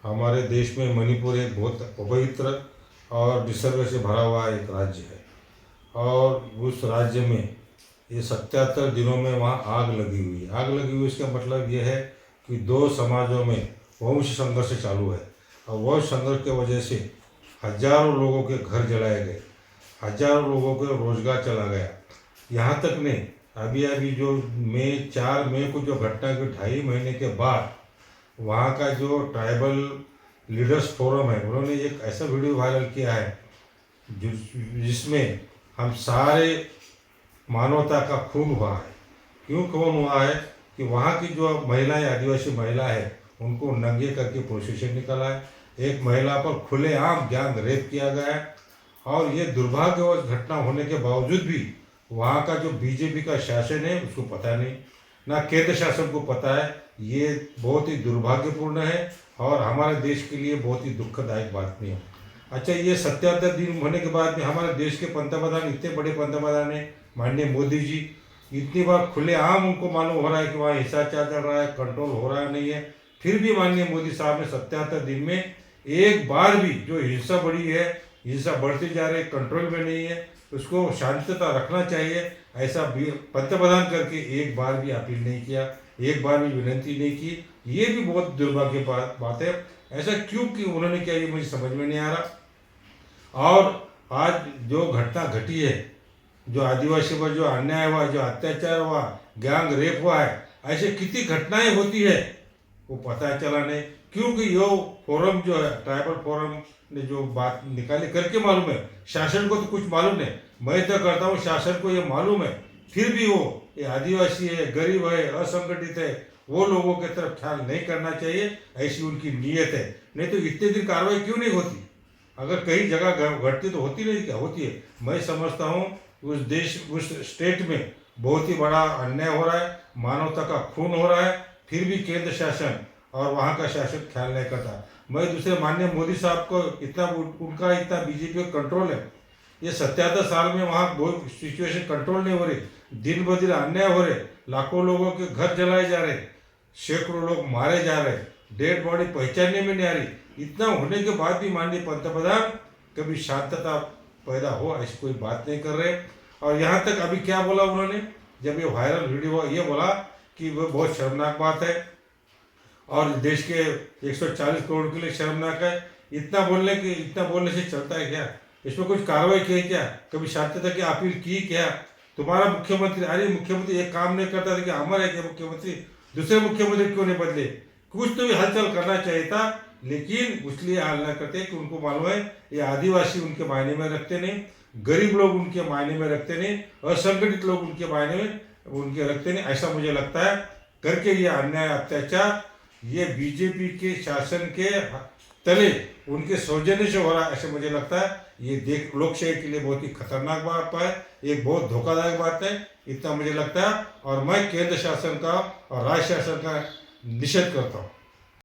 हमारे देश में मणिपुर एक बहुत पवित्र और निसर्ग से भरा हुआ एक राज्य है। और उस राज्य में ये 77 दिनों में वहाँ आग लगी हुई है। आग लगी हुई इसका मतलब ये है कि दो समाजों में वंश संघर्ष चालू है। और वंश संघर्ष की वजह से हजारों लोगों के घर जलाए गए, हजारों लोगों के रोजगार चला गया। यहाँ तक नहीं, अभी अभी जो 4 मई को जो घटना के 2.5 महीने के बाद वहाँ का जो ट्राइबल लीडर्स फोरम है, उन्होंने एक ऐसा वीडियो वायरल किया है जिसमें हम सारे मानवता का खून हुआ है। क्यों खून हुआ है कि वहाँ की जो महिलाएं, आदिवासी महिला है, उनको नंगे करके प्रोसेशन निकाला है। एक महिला पर खुलेआम गैंग रेप किया गया है। और ये दुर्भाग्यवश घटना होने के बावजूद भी वहाँ का जो बीजेपी का शासन है उसको पता नहीं, ना केंद्र शासन को पता है। ये बहुत ही दुर्भाग्यपूर्ण है और हमारे देश के लिए बहुत ही दुखदायक बात नहीं है। अच्छा, ये 77 दिन होने के बाद में हमारे देश के पंतप्रधान, इतने बड़े पंतप्रधान है माननीय मोदी जी, इतनी बार खुलेआम उनको मालूम हो रहा है कि वहाँ हिंसाचार चल रहा है, कंट्रोल हो रहा नहीं है, फिर भी माननीय मोदी साहब ने 77 दिन में एक बार भी जो हिंसा बढ़ी है, हिंसा बढ़ती जा रही है, कंट्रोल में नहीं है, उसको शांतता रखना चाहिए, ऐसा पंतप्रधान करके एक बार भी अपील नहीं किया, एक बार भी विनती नहीं की। ये भी बहुत दुर्भाग्य बात है। ऐसा क्यों कि उन्होंने किया, ये मुझे समझ में नहीं आ रहा। और आज जो घटना घटी है, जो आदिवासी पर जो अन्याय हुआ, जो अत्याचार हुआ, गैंग रेप हुआ है, ऐसे कितनी घटनाएं होती है वो पता चला नहीं। क्योंकि यो फोरम जो है, ट्राइबल फोरम ने जो बात निकाली करके मालूम है, शासन को तो कुछ मालूम नहीं। मैं तो करता हूँ शासन को ये मालूम है, फिर भी वो ये आदिवासी है, गरीब है, असंगठित है, वो लोगों की तरफ ख्याल नहीं करना चाहिए, ऐसी उनकी नीयत है। नहीं तो इतने दिन कार्रवाई क्यों नहीं होती? अगर कई जगह घटती तो होती नहीं, क्या होती है? मैं समझता हूँ उस देश, उस स्टेट में बहुत ही बड़ा अन्याय हो रहा है, मानवता का खून हो रहा है, फिर भी केंद्र शासन और वहाँ का शासन ख्याल नहीं करता। मैं दूसरे माननीय मोदी साहब को उनका इतना बीजेपी का कंट्रोल है, ये 77 साल में वहाँ बहुत सिचुएशन कंट्रोल नहीं हो रही, दिन ब दिन अन्याय हो रहे, लाखों लोगों के घर जलाए जा रहे, सैकड़ों लोग मारे जा रहे, डेड बॉडी पहचानने में नहीं आ रही। इतना होने के बाद भी माननीय पंतप्रधान कभी शांतता पैदा हो ऐसी कोई बात नहीं कर रहे। और यहाँ तक अभी क्या बोला उन्होंने, जब ये वायरल वीडियो ये बोला कि वो बहुत शर्मनाक बात है और देश के 140 करोड़ के लिए शर्मनाक है। इतना बोलने से चलता है क्या? इसमें कुछ कार्रवाई की क्या? कभी शांतता की अपील की क्या? तुम्हारा मुख्यमंत्री, अरे मुख्यमंत्री एक काम नहीं करता था कि हमारे क्या मुख्यमंत्री दूसरे मुख्यमंत्री क्यों नहीं बदले? कुछ तो भी हलचल करना चाहिए था, लेकिन उसलिए हाल न करते कि उनको मालूम है ये आदिवासी उनके मायने में रखते नहीं, गरीब लोग उनके मायने में रखते नहीं, असंगठित लोग उनके मायने में उनके रखते नहीं। ऐसा मुझे लगता है करके ये अन्याय, अत्याचार ये बीजेपी के शासन के तले उनके सौजन्य से हो रहा है, ऐसे मुझे लगता है। ये देख लोकशाही के लिए बहुत ही खतरनाक बात है, एक बहुत धोखादायक बात है, इतना मुझे लगता है। और मैं केंद्र शासन का और राज्य शासन का निषेध करता हूँ।